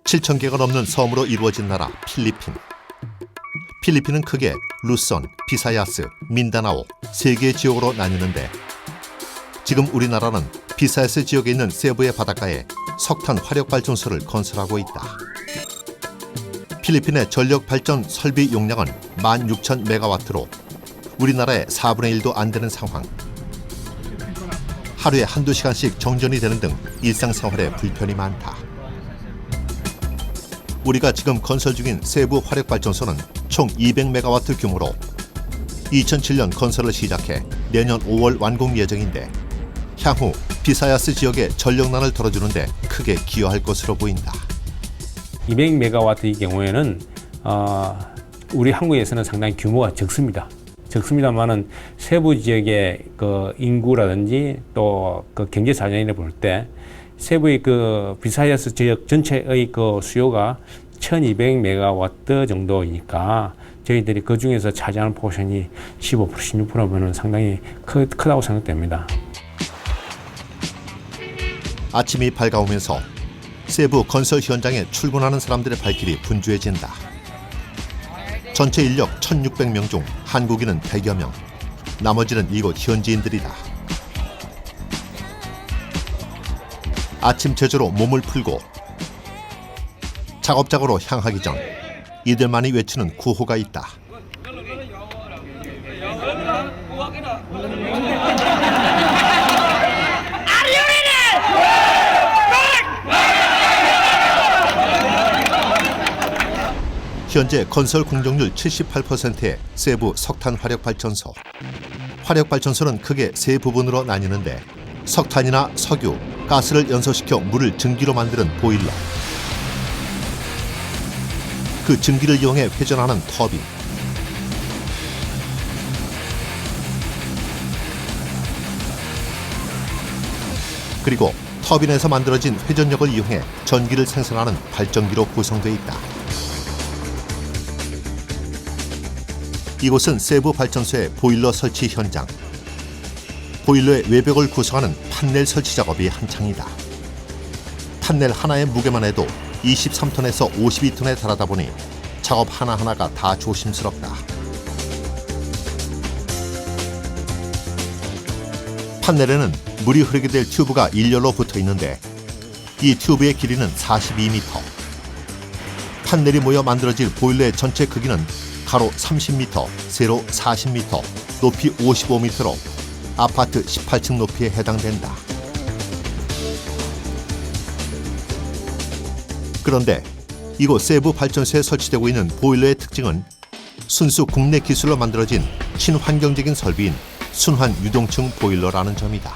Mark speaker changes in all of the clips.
Speaker 1: 7,000개가 넘는 섬으로 이루어진 나라 필리핀. 필리핀은 크게 루손, 비사야스, 민다나오 세 개의 지역으로 나뉘는데 지금 우리나라는 비사야스 지역에 있는 세부의 바닷가에 석탄 화력발전소를 건설하고 있다. 필리핀의 전력발전 설비 용량은 16,000메가와트로 우리나라의 4분의 1도 안 되는 상황. 하루에 한두 시간씩 정전이 되는 등 일상생활에 불편이 많다. 우리가 지금 건설 중인 세부 화력발전소는 총 200메가와트 규모로 2007년 건설을 시작해 내년 5월 완공 예정인데 향후 비사야스 지역의 전력난을 덜어주는데 크게 기여할 것으로 보인다.
Speaker 2: 200메가와트의 경우에는 우리 한국에서는 상당히 규모가 적습니다. 적습니다만은 세부 지역의 그 인구라든지 또 그 경제 사정을 볼 때 세부의 그 비사야스 지역 전체의 그 수요가 1,200메가와트 정도이니까 저희들이 그 중에서 차지하는 포션이 15%, 16%면은 상당히 크다고 생각됩니다.
Speaker 1: 아침이 밝아오면서 세부 건설 현장에 출근하는 사람들의 발길이 분주해진다. 전체 인력 1,600명 중 한국인은 100여 명, 나머지는 이곳 현지인들이다. 아침 제조로 몸을 풀고 작업장으로 향하기 전 이들만이 외치는 구호가 있다. 현재 건설 공정률 78%의 세부 석탄 화력발전소. 화력발전소는 크게 세 부분으로 나뉘는데 석탄이나 석유, 가스를 연소시켜 물을 증기로 만드는 보일러, 그 증기를 이용해 회전하는 터빈, 그리고 터빈에서 만들어진 회전력을 이용해 전기를 생산하는 발전기로 구성되어 있다. 이곳은 세부 발전소의 보일러 설치 현장. 보일러의 외벽을 구성하는 판넬 설치 작업이 한창이다. 판넬 하나의 무게만 해도 23톤에서 52톤에 달하다 보니 작업 하나하나가 다 조심스럽다. 판넬에는 물이 흐르게 될 튜브가 일렬로 붙어 있는데 이 튜브의 길이는 42m. 판넬이 모여 만들어질 보일러의 전체 크기는 가로 30m, 세로 40m, 높이 55m로 아파트 18층 높이에 해당된다. 그런데 이곳 세부 발전소에 설치되고 있는 보일러의 특징은 순수 국내 기술로 만들어진 친환경적인 설비인 순환 유동층 보일러라는 점이다.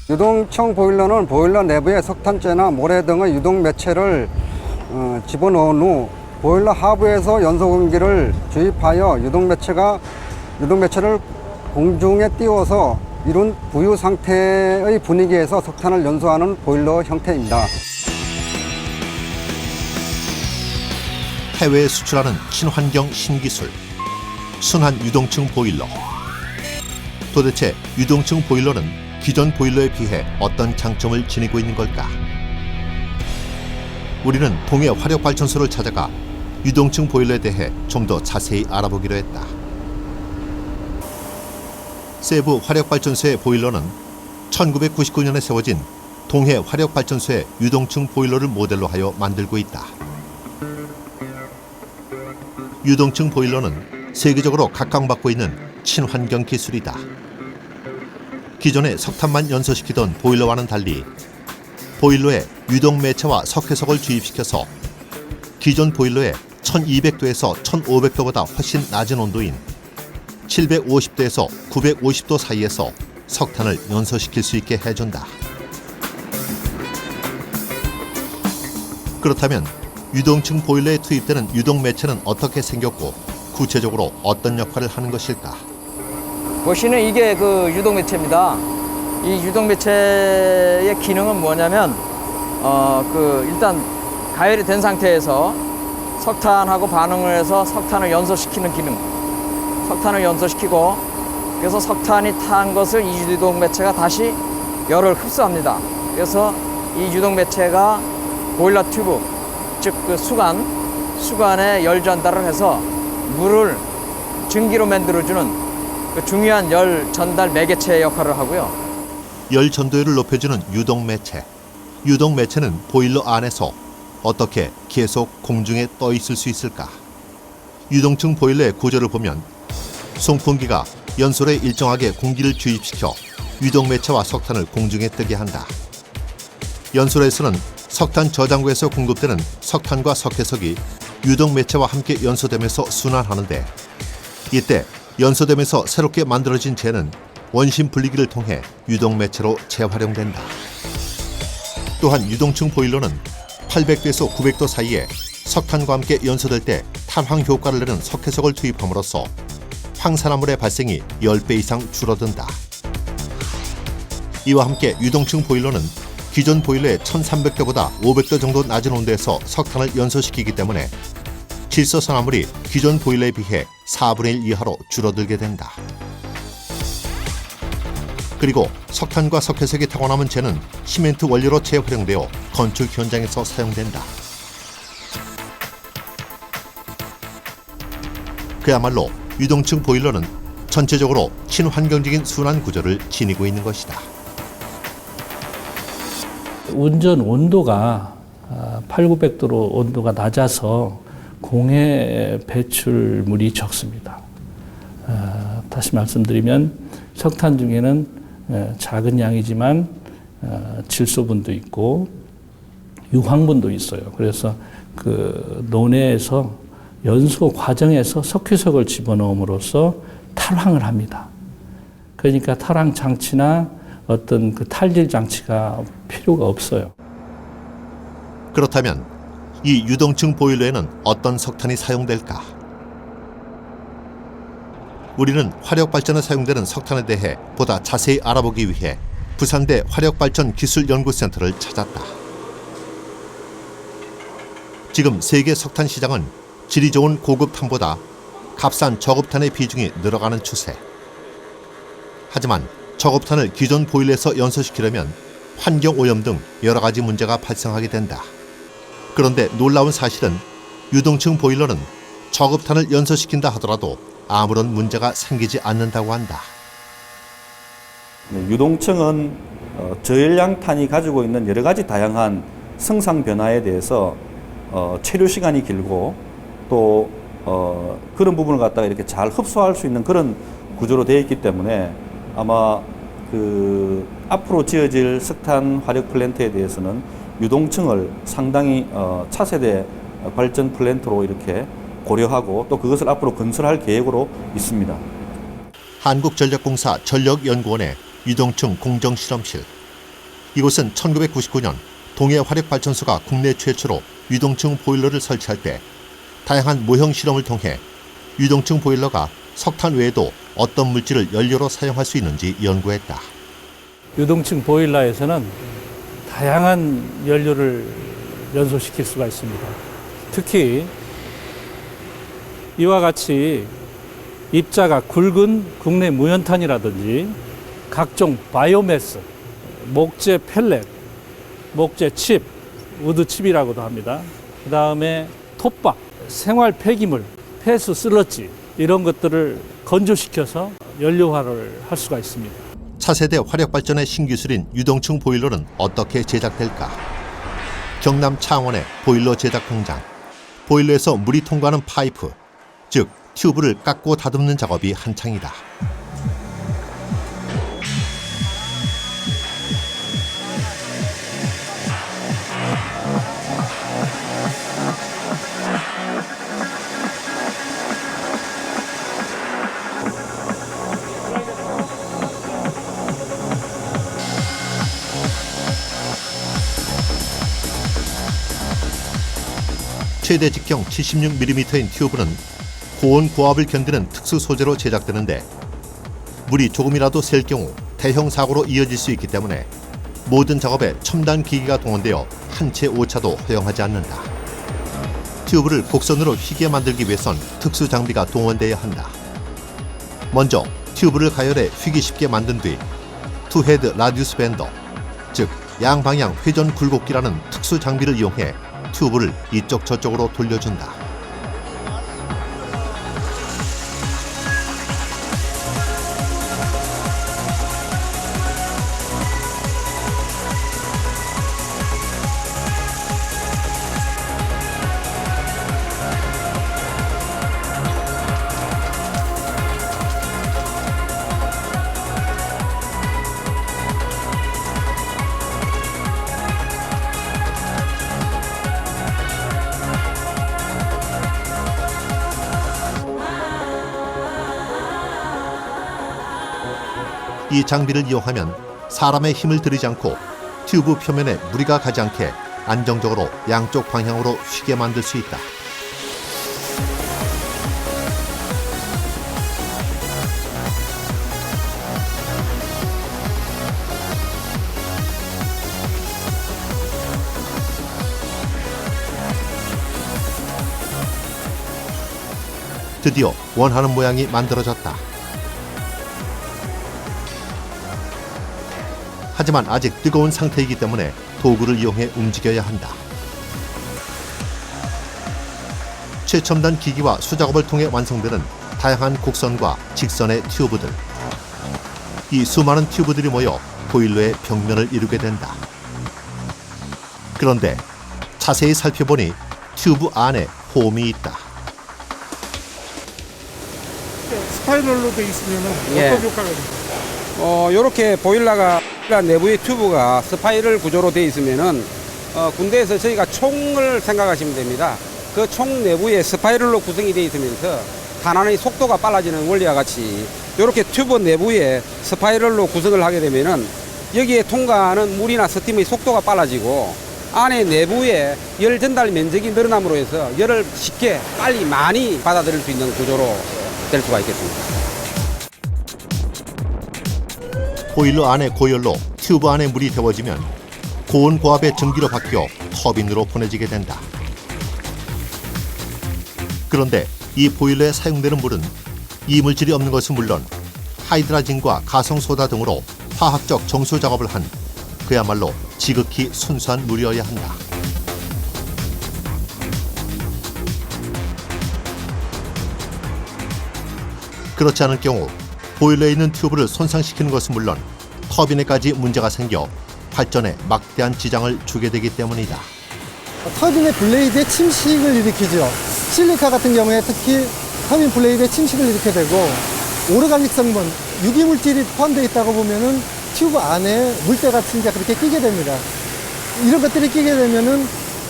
Speaker 3: 유동층 보일러는 보일러 내부에 석탄재나 모래 등의 유동 매체를 집어넣은 후 보일러 하부에서 연소 공기를 주입하여 유동 매체를 공중에 띄워서 이룬 부유 상태의 분위기에서 석탄을 연소하는 보일러 형태입니다.
Speaker 1: 해외에 수출하는 친환경 신기술, 순환 유동층 보일러. 도대체 유동층 보일러는 기존 보일러에 비해 어떤 장점을 지니고 있는 걸까? 우리는 동해 화력발전소를 찾아가 유동층 보일러에 대해 좀 더 자세히 알아보기로 했다. 세부 화력발전소의 보일러는 1999년에 세워진 동해 화력발전소의 유동층 보일러를 모델로 하여 만들고 있다. 유동층 보일러는 세계적으로 각광받고 있는 친환경 기술이다. 기존에 석탄만 연소시키던 보일러와는 달리 보일러에 유동 매체와 석회석을 주입시켜서 기존 보일러의 1200도에서 1500도보다 훨씬 낮은 온도인 750도에서 950도 사이에서 석탄을 연소시킬 수 있게 해준다. 그렇다면 유동층 보일러에 투입되는 유동 매체는 어떻게 생겼고 구체적으로 어떤 역할을 하는 것일까?
Speaker 4: 보시는 이게 그 유동 매체입니다. 이 유동 매체의 기능은 뭐냐면 일단 가열이 된 상태에서 석탄하고 반응을 해서 석탄을 연소시키는 기능. 석탄을 연소시키고 그래서 석탄이 탄 것을 이 유동 매체가 다시 열을 흡수합니다. 그래서 이 유동 매체가 보일러 튜브, 즉 그 수관에 열 전달을 해서 물을 증기로 만들어주는 그 중요한 열 전달 매개체 역할을 하고요.
Speaker 1: 열 전도율을 높여주는 유동 매체. 유동 매체는 보일러 안에서 어떻게 계속 공중에 떠 있을 수 있을까? 유동층 보일러의 구조를 보면 송풍기가 연솔에 일정하게 공기를 주입시켜 유동 매체와 석탄을 공중에 뜨게 한다. 연솔에서는 석탄 저장고에서 공급되는 석탄과 석회석이 유동 매체와 함께 연소되면서 순환하는데, 이때 연소되면서 새롭게 만들어진 재는 원심 분리기를 통해 유동 매체로 재활용된다. 또한 유동층 보일러는 800도에서 900도 사이에 석탄과 함께 연소될 때 탈황 효과를 내는 석회석을 투입함으로써 황산화물의 발생이 10배 이상 줄어든다. 이와 함께 유동층 보일러는 기존 보일러의 1300도보다 500도 정도 낮은 온도에서 석탄을 연소시키기 때문에 질소산화물이 기존 보일러에 비해 4분의 1 이하로 줄어들게 된다. 그리고 석탄과 석회석이 타고 남은 재는 시멘트 원료로 재활용되어 건축 현장에서 사용된다. 그야말로 유동층 보일러는 전체적으로 친환경적인 순환 구조를 지니고 있는 것이다.
Speaker 5: 운전 온도가 8,900도로 온도가 낮아서 공해 배출물이 적습니다. 다시 말씀드리면 석탄 중에는 작은 양이지만 질소분도 있고 유황분도 있어요. 그래서 그 논해에서 연소 과정에서 석회석을 집어넣음으로써 탈황을 합니다. 그러니까 탈황 장치나 어떤 그 탈질 장치가 필요가 없어요.
Speaker 1: 그렇다면 이 유동층 보일러에는 어떤 석탄이 사용될까? 우리는 화력발전에 사용되는 석탄에 대해 보다 자세히 알아보기 위해 부산대 화력발전기술연구센터를 찾았다. 지금 세계 석탄 시장은 질이 좋은 고급탄보다 값싼 저급탄의 비중이 늘어가는 추세. 하지만 저급탄을 기존 보일러에서 연소시키려면 환경오염 등 여러 가지 문제가 발생하게 된다. 그런데 놀라운 사실은 유동층 보일러는 저급탄을 연소시킨다 하더라도 아무런 문제가 생기지 않는다고 한다.
Speaker 6: 유동층은 저열량탄이 가지고 있는 여러 가지 다양한 성상 변화에 대해서 체류 시간이 길고 또 그런 부분을 갖다가 이렇게 잘 흡수할 수 있는 그런 구조로 되어 있기 때문에 아마 그 앞으로 지어질 석탄 화력 플랜트에 대해서는 유동층을 상당히 차세대 발전 플랜트로 이렇게 고려하고 또 그것을 앞으로 건설할 계획으로 있습니다.
Speaker 1: 한국전력공사 전력연구원의 유동층 공정실험실. 이곳은 1999년 동해화력발전소가 국내 최초로 유동층 보일러를 설치할 때 다양한 모형 실험을 통해 유동층 보일러가 석탄 외에도 어떤 물질을 연료로 사용할 수 있는지 연구했다.
Speaker 5: 유동층 보일러에서는 다양한 연료를 연소시킬 수가 있습니다. 특히 이와 같이 입자가 굵은 국내 무연탄이라든지 각종 바이오매스, 목재 펠렛, 목재 칩, 우드 칩이라고도 합니다. 그 다음에 톱밥, 생활 폐기물, 폐수 슬러지 이런 것들을 건조시켜서 연료화를 할 수가 있습니다.
Speaker 1: 차세대 화력발전의 신기술인 유동층 보일러는 어떻게 제작될까? 경남 창원의 보일러 제작 공장. 보일러에서 물이 통과하는 파이프, 즉 튜브를 깎고 다듬는 작업이 한창이다. 최대 직경 76mm인 튜브는 고온 고압을 견디는 특수 소재로 제작되는데 물이 조금이라도 셀 경우 대형 사고로 이어질 수 있기 때문에 모든 작업에 첨단 기기가 동원되어 한 채 오차도 허용하지 않는다. 튜브를 곡선으로 휘게 만들기 위해선 특수 장비가 동원되어야 한다. 먼저 튜브를 가열해 휘기 쉽게 만든 뒤 투헤드 라디우스 밴더, 즉 양방향 회전 굴곡기라는 특수 장비를 이용해 튜브를 이쪽 저쪽으로 돌려준다. 이 장비를 이용하면 사람의 힘을 들이지 않고 튜브 표면에 무리가 가지 않게 안정적으로 양쪽 방향으로 휘게 만들 수 있다. 드디어 원하는 모양이 만들어졌다. 하지만 아직 뜨거운 상태이기 때문에 도구를 이용해 움직여야 한다. 최첨단 기기와 수작업을 통해 완성되는 다양한 곡선과 직선의 튜브들. 이 수많은 튜브들이 모여 보일러의 벽면을 이루게 된다. 그런데 자세히 살펴보니 튜브 안에 홈이 있다.
Speaker 7: 스파이럴로 돼 있으면 어떤 효과가 있나요?
Speaker 8: 이렇게 보일러가 내부의 튜브가 스파이럴 구조로 되어 있으면은 군대에서 저희가 총을 생각하시면 됩니다. 그 총 내부에 스파이럴로 구성이 되어 있으면서 탄환의 속도가 빨라지는 원리와 같이 이렇게 튜브 내부에 스파이럴로 구성을 하게 되면은 여기에 통과하는 물이나 스팀의 속도가 빨라지고 안에 내부에 열 전달 면적이 늘어남으로 해서 열을 쉽게 빨리 많이 받아들일 수 있는 구조로 될 수가 있겠습니다.
Speaker 1: 보일러 안의 고열로 튜브 안에 물이 데워지면 고온 고압의 전기로 바뀌어 터빈으로 보내지게 된다. 그런데 이 보일러에 사용되는 물은 이물질이 없는 것은 물론 하이드라진과 가성소다 등으로 화학적 정수 작업을 한 그야말로 지극히 순수한 물이어야 한다. 그렇지 않을 경우 보일러에 있는 튜브를 손상시키는 것은 물론 터빈에까지 문제가 생겨 발전에 막대한 지장을 주게 되기 때문이다.
Speaker 9: 터빈의 블레이드에 침식을 일으키죠. 실리카 같은 경우에 특히 터빈 블레이드에 침식을 일으키게 되고 오르가닉 성분, 유기물질이 포함되어 있다고 보면은 튜브 안에 물때 같은 게 그렇게 끼게 됩니다. 이런 것들이 끼게 되면은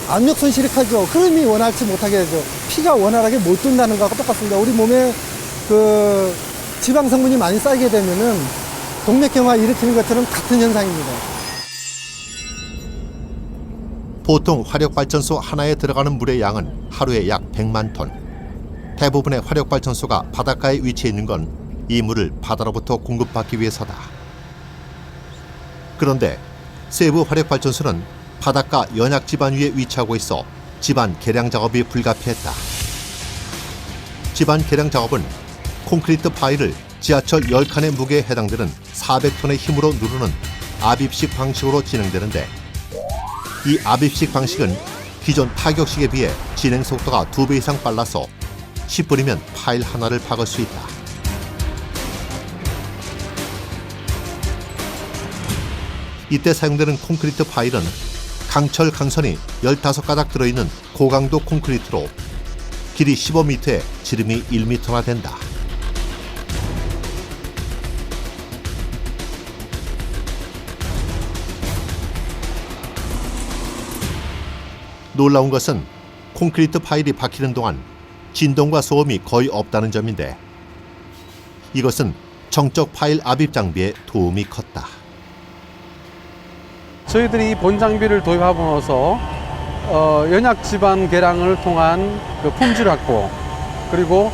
Speaker 9: 압력 손실이 커지죠. 흐름이 원활치 못하게 되죠. 피가 원활하게 못 돈다는 거하고 똑같습니다. 우리 몸에 그 지방 성분이 많이 쌓이게 되면은 동맥경화 일으키는 것처럼 같은 현상입니다.
Speaker 1: 보통 화력발전소 하나에 들어가는 물의 양은 하루에 약 100만 톤. 대부분의 화력발전소가 바닷가에 위치해 있는 건 이 물을 바다로부터 공급받기 위해서다. 그런데 세부 화력발전소는 바닷가 연약 지반 위에 위치하고 있어 지반 개량 작업이 불가피했다. 지반 개량 작업은 콘크리트 파일을 지하철 10칸의 무게에 해당되는 400톤의 힘으로 누르는 압입식 방식으로 진행되는데 이 압입식 방식은 기존 타격식에 비해 진행 속도가 2배 이상 빨라서 10분이면 파일 하나를 박을 수 있다. 이때 사용되는 콘크리트 파일은 강철 강선이 15가닥 들어있는 고강도 콘크리트로 길이 15m에 지름이 1m나 된다. 놀라운 것은 콘크리트 파일이 박히는 동안 진동과 소음이 거의 없다는 점인데 이것은 정적 파일 압입 장비에 도움이 컸다.
Speaker 10: 저희들이 본 장비를 도입함으로써 연약 지반 개량을 통한 그 품질 확보 그리고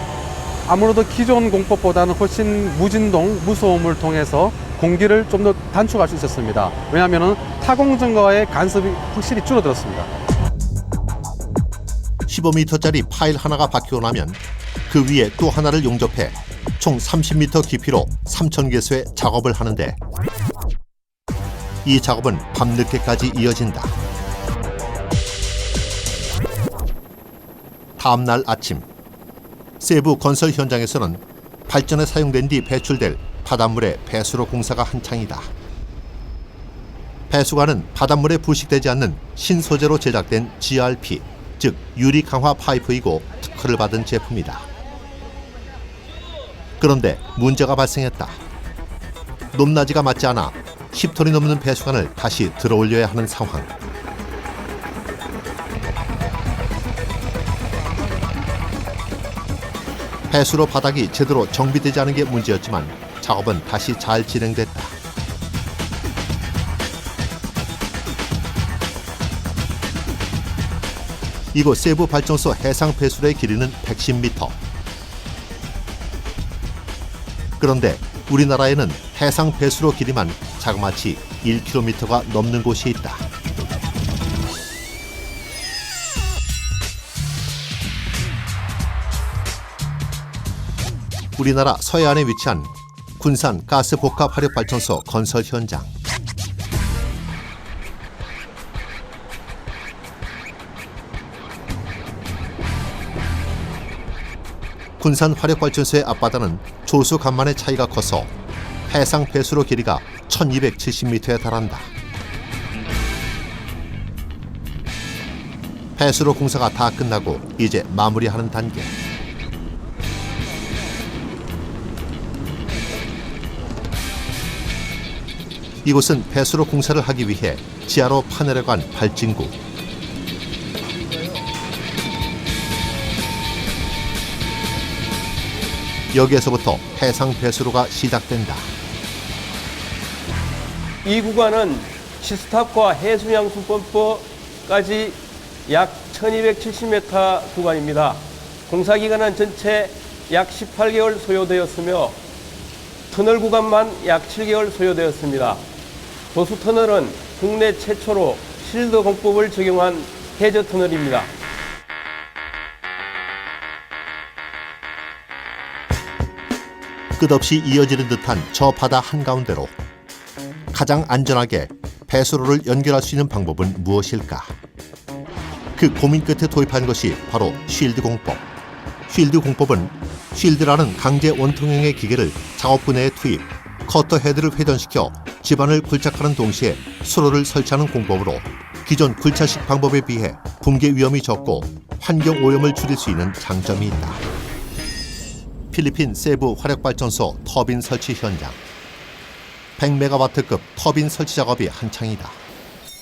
Speaker 10: 아무래도 기존 공법보다는 훨씬 무진동, 무소음을 통해서 공기를 좀 더 단축할 수 있었습니다. 왜냐하면 타공 증가의 간섭이 확실히 줄어들었습니다.
Speaker 1: 15m짜리 파일 하나가 박히고 나면 그 위에 또 하나를 용접해 총 30m 깊이로 3,000개수의 작업을 하는데 이 작업은 밤늦게까지 이어진다. 다음 날 아침 세부 건설 현장에서는 발전에 사용된 뒤 배출될 바닷물의 배수로 공사가 한창이다. 배수관은 바닷물에 부식되지 않는 신소재로 제작된 GRP, 즉 유리 강화 파이프이고 특허를 받은 제품이다. 그런데 문제가 발생했다. 높낮이가 맞지 않아 10톤이 넘는 배수관을 다시 들어올려야 하는 상황. 배수로 바닥이 제대로 정비되지 않은 게 문제였지만 작업은 다시 잘 진행됐다. 이곳 세부 발전소 해상 배수로의 길이는 110m. 그런데 우리나라에는 해상 배수로 길이만 자그마치 1km가 넘는 곳이 있다. 우리나라 서해안에 위치한 군산 가스복합화력발전소 건설 현장. 군산 화력발전소의 앞바다는 조수 간만의 차이가 커서 해상 배수로 길이가 1270m에 달한다. 배수로 공사가 다 끝나고 이제 마무리하는 단계. 이곳은 배수로 공사를 하기 위해 지하로 파내려 간 발진구. 여기에서부터 해상 배수로가 시작된다.
Speaker 11: 이 구간은 시스탑과 해수양수펌프까지 약 1270m 구간입니다. 공사 기간은 전체 약 18개월 소요되었으며 터널 구간만 약 7개월 소요되었습니다. 보수 터널은 국내 최초로 실드 공법을 적용한 해저 터널입니다.
Speaker 1: 끝없이 이어지는 듯한 저 바다 한가운데로 가장 안전하게 배수로를 연결할 수 있는 방법은 무엇일까? 그 고민 끝에 도입한 것이 바로 쉴드 공법. 쉴드 공법은 쉴드라는 강제 원통형의 기계를 작업부 내에 투입, 커터 헤드를 회전시켜 집안을 굴착하는 동시에 수로를 설치하는 공법으로 기존 굴착식 방법에 비해 붕괴 위험이 적고 환경 오염을 줄일 수 있는 장점이 있다. 필리핀 세부 화력발전소 터빈 설치 현장. 100메가와트급 터빈 설치 작업이 한창이다.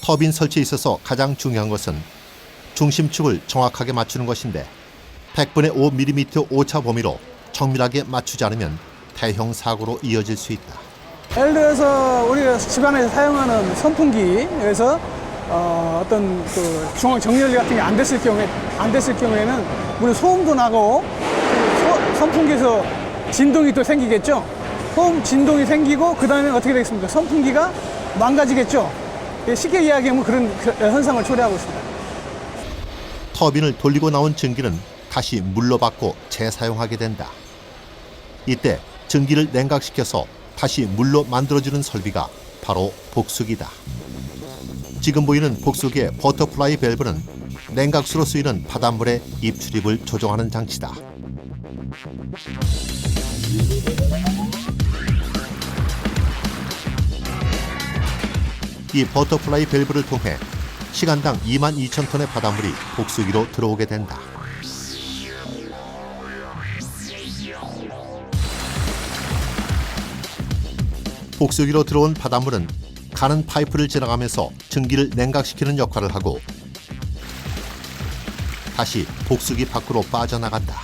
Speaker 1: 터빈 설치에 있어서 가장 중요한 것은 중심축을 정확하게 맞추는 것인데 100분의 5mm 오차 범위로 정밀하게 맞추지 않으면 대형 사고로 이어질 수 있다.
Speaker 12: 예를 들어서 우리가 집안에서 사용하는 선풍기에서 어떤 그 중앙 정렬 같은 게 안 됐을 경우에는 물론 소음도 나고 선풍기에서 진동이 또 생기겠죠. 소음 진동이 생기고 그 다음에 어떻게 되겠습니까? 선풍기가 망가지겠죠. 쉽게 이야기하면 그런 현상을 초래하고 있습니다.
Speaker 1: 터빈을 돌리고 나온 증기는 다시 물로 받고 재사용하게 된다. 이때 증기를 냉각시켜서 다시 물로 만들어주는 설비가 바로 복수기다. 지금 보이는 복수기의 버터플라이 밸브는 냉각수로 쓰이는 바닷물의 입출입을 조정하는 장치다. 이 버터플라이 밸브를 통해 시간당 22,000톤의 바닷물이 복수기로 들어오게 된다. 복수기로 들어온 바닷물은 가는 파이프를 지나가면서 증기를 냉각시키는 역할을 하고 다시 복수기 밖으로 빠져나간다.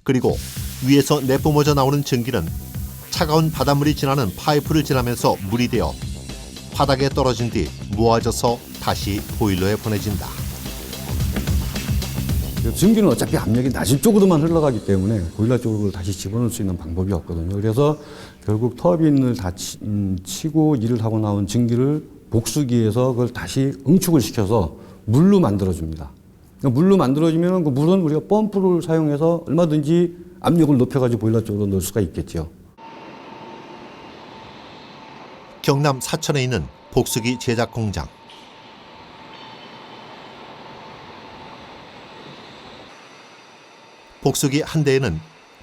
Speaker 1: 그리고 위에서 내뿜어져 나오는 증기는 차가운 바닷물이 지나는 파이프를 지나면서 물이 되어 바닥에 떨어진 뒤 모아져서 다시 보일러에 보내진다.
Speaker 13: 증기는 어차피 압력이 낮은 쪽으로만 흘러가기 때문에 보일러 쪽으로 다시 집어넣을 수 있는 방법이 없거든요. 그래서 결국 터빈을 다 치고 일을 하고 나온 증기를 복수기에서 그걸 다시 응축을 시켜서 물로 만들어줍니다. 물로 만들어지면 그 물은 우리가 펌프를 사용해서 얼마든지 압력을 높여가지고 보일러 쪽으로 넣을 수가 있겠죠.
Speaker 1: 경남 사천에 있는 복수기 제작 공장. 복수기 한 대에는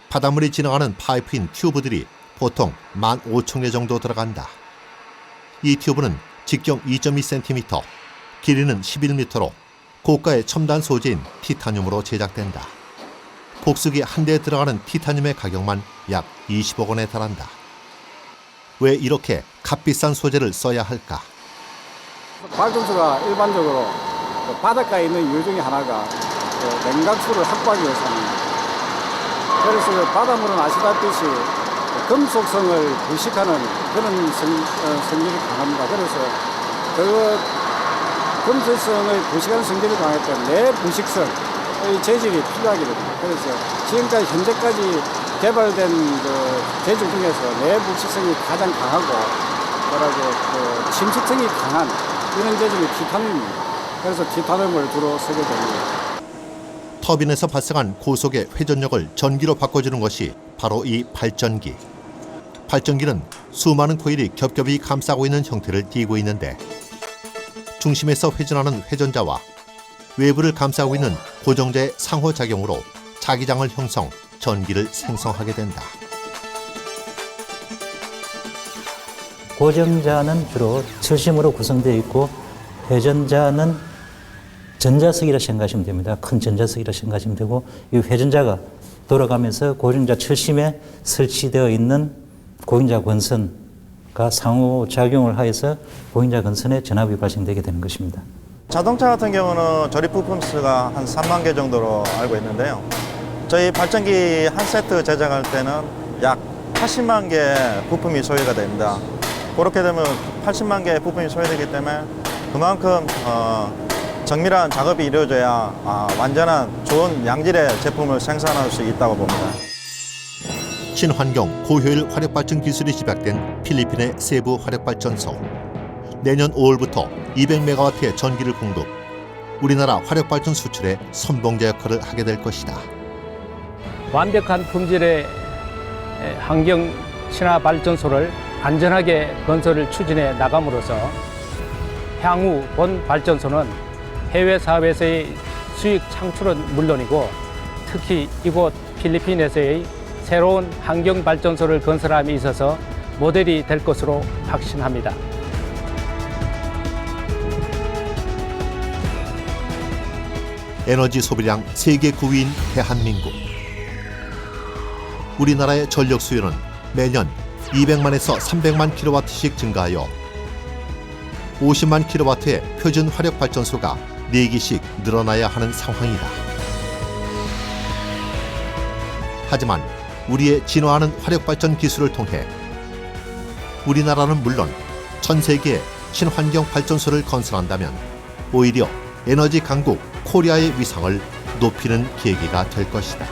Speaker 1: 바닷물이 지나가는 파이프인 튜브들이 보통 15,000개 정도 들어간다. 이 튜브는 직경 2.2cm, 길이는 11m로 고가의 첨단 소재인 티타늄으로 제작된다. 복수기 한 대에 들어가는 티타늄의 가격만 약 20억 원에 달한다. 왜 이렇게 값비싼 소재를 써야 할까?
Speaker 14: 발전소가 일반적으로 바닷가에 있는 이유 중에 하나가 냉각수를 확보하기 위해서입니다. 그래서 바닷물은 아시다시피 금속성을 부식하는 그런 성질이 강합니다. 그래서 그 금속성을 부식하는 성질이 강하기 때문에 내부식성의 재질이 필요하게 됩니다. 그래서 지금까지 현재까지 개발된 그 재질 중에서 내부식성이 가장 강하고 침식성이 강한 이런 재질이 티타늄입니다. 그래서 티타늄을 주로 쓰게 됩니다.
Speaker 1: 터빈에서 발생한 고속의 회전력을 전기로 바꿔주는 것이 바로 이 발전기. 발전기는 수많은 코일이 겹겹이 감싸고 있는 형태를 띠고 있는데 중심에서 회전하는 회전자와 외부를 감싸고 있는 고정자의 상호작용으로 자기장을 형성, 전기를 생성하게 된다.
Speaker 15: 고정자는 주로 철심으로 구성되어 있고 회전자는 전자석이라 생각하시면 됩니다. 큰 전자석이라 생각하시면 되고 이 회전자가 돌아가면서 고정자 철심에 설치되어 있는 고정자 건선과 상호작용을 하여서 고정자 건선에 전압이 발생되게 되는 것입니다.
Speaker 16: 자동차 같은 경우는 조립 부품 수가 한 3만 개 정도로 알고 있는데요. 저희 발전기 한 세트 제작할 때는 약 80만 개 부품이 소요가 됩니다. 그렇게 되면 80만 개 부품이 소요되기 때문에 그만큼 정밀한 작업이 이루어져야 완전한 좋은 양질의 제품을 생산할 수 있다고 봅니다.
Speaker 1: 친환경 고효율 화력발전 기술이 집약된 필리핀의 세부 화력발전소. 내년 5월부터 200메가와트의 전기를 공급, 우리나라 화력발전 수출의 선봉자 역할을 하게 될 것이다.
Speaker 2: 완벽한 품질의 환경 친화 발전소를 안전하게 건설을 추진해 나감으로써 향후 본 발전소는 해외 사업에서의 수익 창출은 물론이고 특히 이곳 필리핀에서의 새로운 환경 발전소를 건설함에 있어서 모델이 될 것으로 확신합니다.
Speaker 1: 에너지 소비량 세계 9위인 대한민국. 우리나라의 전력 수요는 매년 200만에서 300만 킬로와트씩 증가하여 50만 킬로와트의 표준 화력 발전소가 4기씩 늘어나야 하는 상황이다. 하지만 우리의 진화하는 화력 발전 기술을 통해 우리나라는 물론 전 세계의 친환경 발전소를 건설한다면 오히려 에너지 강국 코리아의 위상을 높이는 계기가 될 것이다.